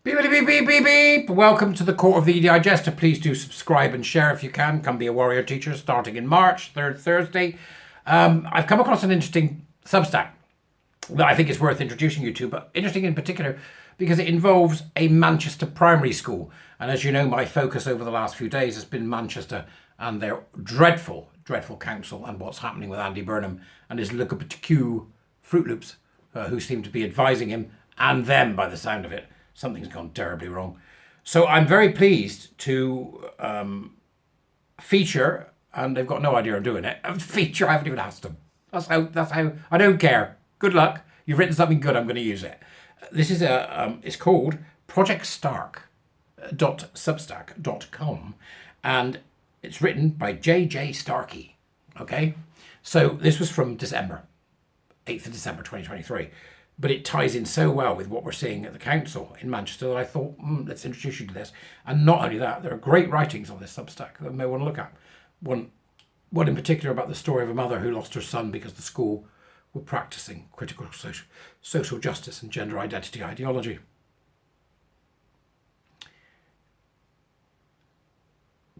Beep, beep, beep, beep, beep, beep. Welcome to the Court of the Edijester. Please do subscribe and share if you can. Come be a warrior teacher starting in March, third Thursday. I've come across an interesting Substack that I think is worth introducing you to, but interesting in particular because it involves a Manchester primary school. And as you know, my focus over the last few days has been Manchester and their dreadful, dreadful council and what's happening with Andy Burnham and his LGBTQ Fruit Loops, who seem to be advising him and them by the sound of it. Something's gone terribly wrong. So I'm very pleased to feature, and they've got no idea I'm doing it, feature, I haven't even asked them. That's how, I don't care. Good luck. You've written something good, I'm going to use it. This is it's called projectstark.substack.com, and it's written by J.J. Starkey. Okay? So this was from December, 8th of December 2023. But it ties in so well with what we're seeing at the council in Manchester that I thought, let's introduce you to this. And not only that, there are great writings on this Substack that you may want to look at. One in particular about the story of a mother who lost her son because the school were practicing critical social justice and gender identity ideology.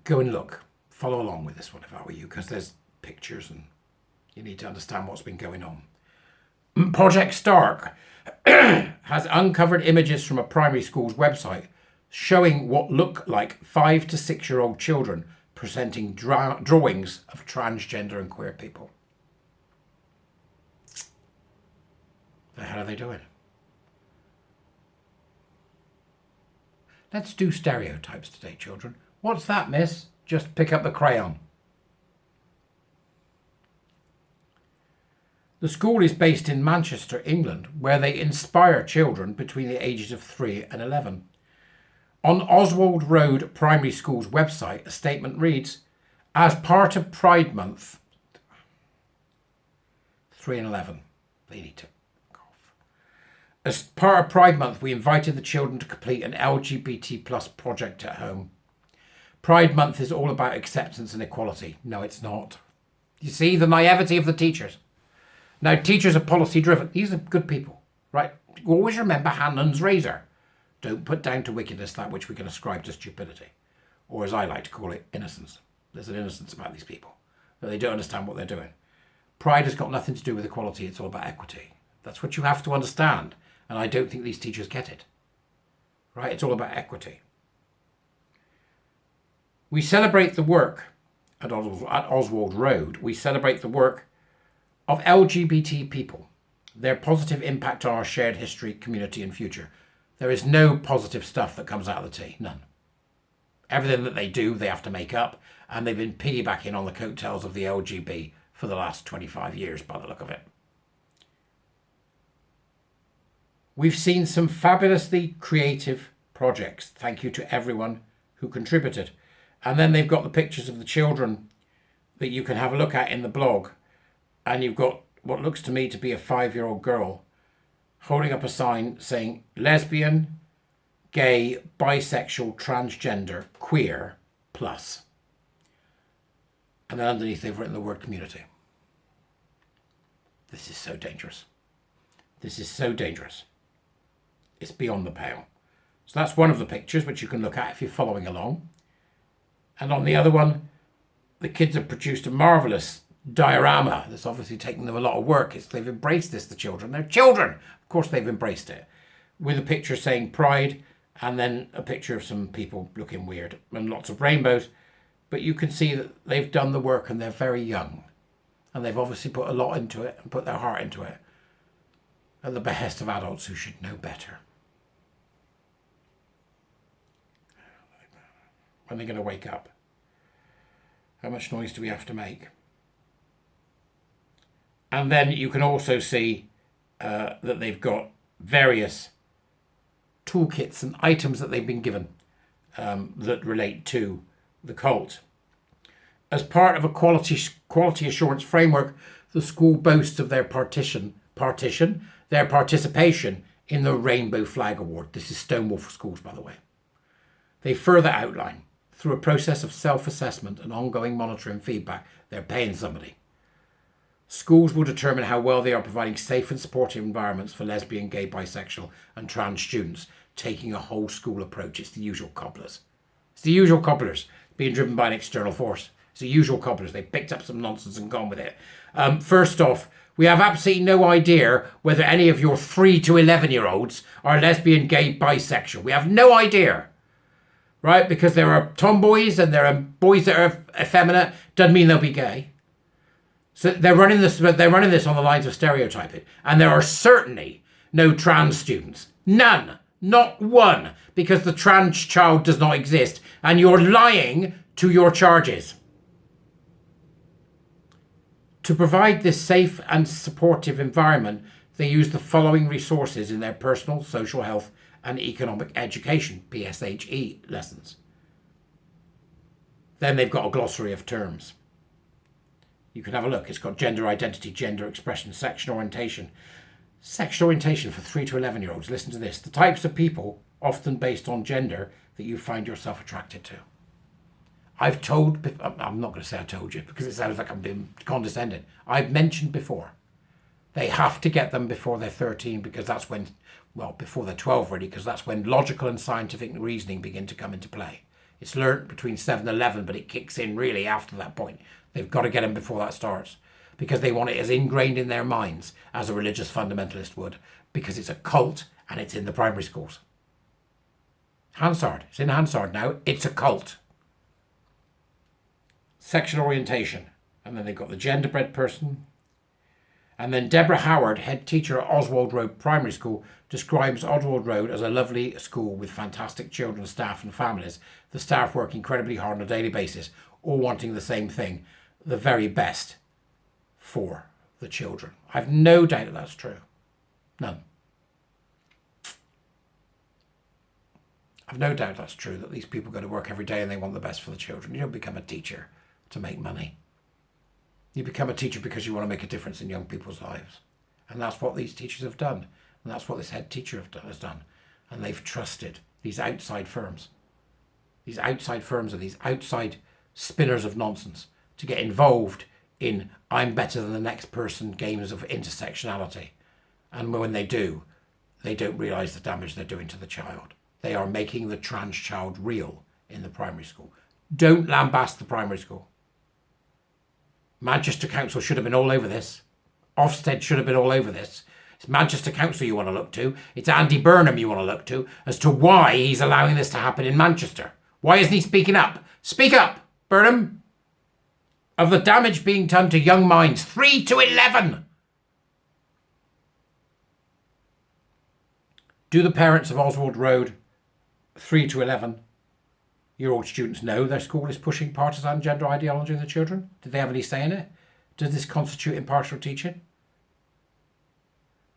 Go and look. Follow along with this one if I were you, because there's pictures and you need to understand what's been going on. Project Stark has uncovered images from a primary school's website showing what look like 5 to 6 year old children presenting drawings of transgender and queer people. The hell are they doing? Let's do stereotypes today, children. What's that, miss? Just pick up the crayon. The school is based in Manchester, England, where they inspire children between the ages of 3 and 11. On Oswald Road Primary School's website, a statement reads, as part of Pride Month, 3 and 11, they need to cough. As part of Pride Month, we invited the children to complete an LGBT plus project at home. Pride Month is all about acceptance and equality. No, it's not. You see the naivety of the teachers. Now, teachers are policy driven. These are good people, right? Always remember Hanlon's razor. Don't put down to wickedness that which we can ascribe to stupidity, or as I like to call it, innocence. There's an innocence about these people, that they don't understand what they're doing. Pride has got nothing to do with equality. It's all about equity. That's what you have to understand. And I don't think these teachers get it, right? It's all about equity. We celebrate the work at Oswald Road. We celebrate the work of LGBT people, their positive impact on our shared history, community and future. There is no positive stuff that comes out of the tea, none. Everything that they do, they have to make up, and they've been piggybacking on the coattails of the LGB for the last 25 years by the look of it. We've seen some fabulously creative projects. Thank you to everyone who contributed. And then they've got the pictures of the children that you can have a look at in the blog. And you've got what looks to me to be a 5-year-old girl holding up a sign saying lesbian, gay, bisexual, transgender, queer, plus. And then underneath they've written the word community. This is so dangerous. This is so dangerous. It's beyond the pale. So that's one of the pictures which you can look at if you're following along. And on the other one, the kids have produced a marvellous diorama that's obviously taken them a lot of work. They've embraced this, the children. They're children. Of course they've embraced it. With a picture saying pride and then a picture of some people looking weird and lots of rainbows. But you can see that they've done the work and they're very young. And they've obviously put a lot into it and put their heart into it at the behest of adults who should know better. When are they going to wake up? How much noise do we have to make? And then you can also see that they've got various toolkits and items that they've been given that relate to the cult. As part of a quality assurance framework, the school boasts of their participation in the Rainbow Flag Award. This is Stonewall for Schools, by the way. They further outline, through a process of self-assessment and ongoing monitoring feedback, they're paying somebody. Schools will determine how well they are providing safe and supportive environments for lesbian, gay, bisexual and trans students taking a whole school approach. It's the usual cobblers. It's the usual cobblers being driven by an external force. It's the usual cobblers. They picked up some nonsense and gone with it. First off, we have absolutely no idea whether any of your 3 to 11-year-olds are lesbian, gay, bisexual. We have no idea, right? Because there are tomboys and there are boys that are effeminate. Doesn't mean they'll be gay. So they're running this on the lines of stereotyping. And there are certainly no trans students. None. Not one. Because the trans child does not exist. And you're lying to your charges. To provide this safe and supportive environment, they use the following resources in their personal, social health and economic education, PSHE lessons. Then they've got a glossary of terms. You can have a look. It's got gender identity, gender expression, sexual orientation. Sexual orientation for 3 to 11-year-olds. Listen to this. The types of people, often based on gender, that you find yourself attracted to. I'm not going to say I told you because it sounds like I'm being condescending. I've mentioned before, they have to get them before they're 13 because that's when, well, before they're 12 really, because that's when logical and scientific reasoning begin to come into play. It's learnt between 7 and 11, but it kicks in really after that point. They've got to get them before that starts because they want it as ingrained in their minds as a religious fundamentalist would because it's a cult and it's in the primary schools. Hansard. It's in Hansard now. It's a cult. Sexual orientation. And then they've got the genderbread person. And then Deborah Howard, head teacher at Oswald Road Primary School, describes Oswald Road as a lovely school with fantastic children, staff and families. The staff work incredibly hard on a daily basis, all wanting the same thing, the very best for the children. I've no doubt that that's true. None. I've no doubt that's true, that these people go to work every day and they want the best for the children. You don't become a teacher to make money. You become a teacher because you want to make a difference in young people's lives. And that's what these teachers have done. And that's what this head teacher has done. And they've trusted these outside firms. These outside firms are these outside spinners of nonsense to get involved in I'm better than the next person games of intersectionality. And when they do, they don't realise the damage they're doing to the child. They are making the trans child real in the primary school. Don't lambast the primary school. Manchester Council should have been all over this. Ofsted should have been all over this. It's Manchester Council you want to look to. It's Andy Burnham you want to look to as to why he's allowing this to happen in Manchester. Why isn't he speaking up? Speak up, Burnham, of the damage being done to young minds. 3 to 11. Do the parents of Oswald Road 3 to 11-year-old students know their school is pushing partisan gender ideology in the children? Did they have any say in it? Does this constitute impartial teaching?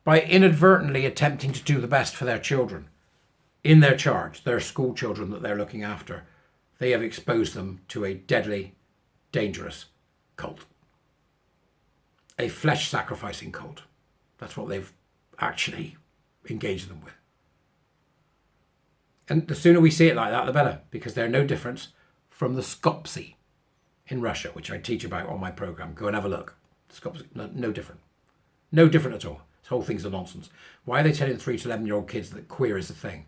By inadvertently attempting to do the best for their children in their charge, their school children that they're looking after, they have exposed them to a deadly, dangerous cult. A flesh-sacrificing cult. That's what they've actually engaged them with. And the sooner we see it like that, the better, because they're no different from the Skopsy in Russia, which I teach about on my programme. Go and have a look. Skopsy, no different. No different at all. This whole thing's a nonsense. Why are they telling the 3 to 11-year-old kids that queer is a thing?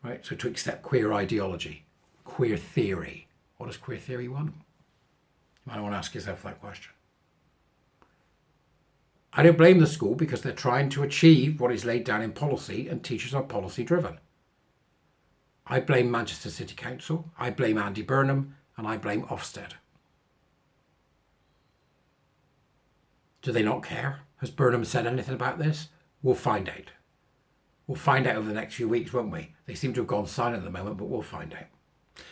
Right? So to accept queer ideology, queer theory. What does queer theory want? You might want to ask yourself that question. I don't blame the school because they're trying to achieve what is laid down in policy and teachers are policy driven. I blame Manchester City Council, I blame Andy Burnham, and I blame Ofsted. Do they not care? Has Burnham said anything about this? We'll find out. We'll find out over the next few weeks, won't we? They seem to have gone silent at the moment, but we'll find out.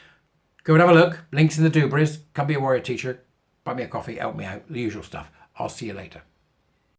Go and have a look. Links in the doobries. Come be a warrior teacher. Buy me a coffee, help me out. The usual stuff. I'll see you later.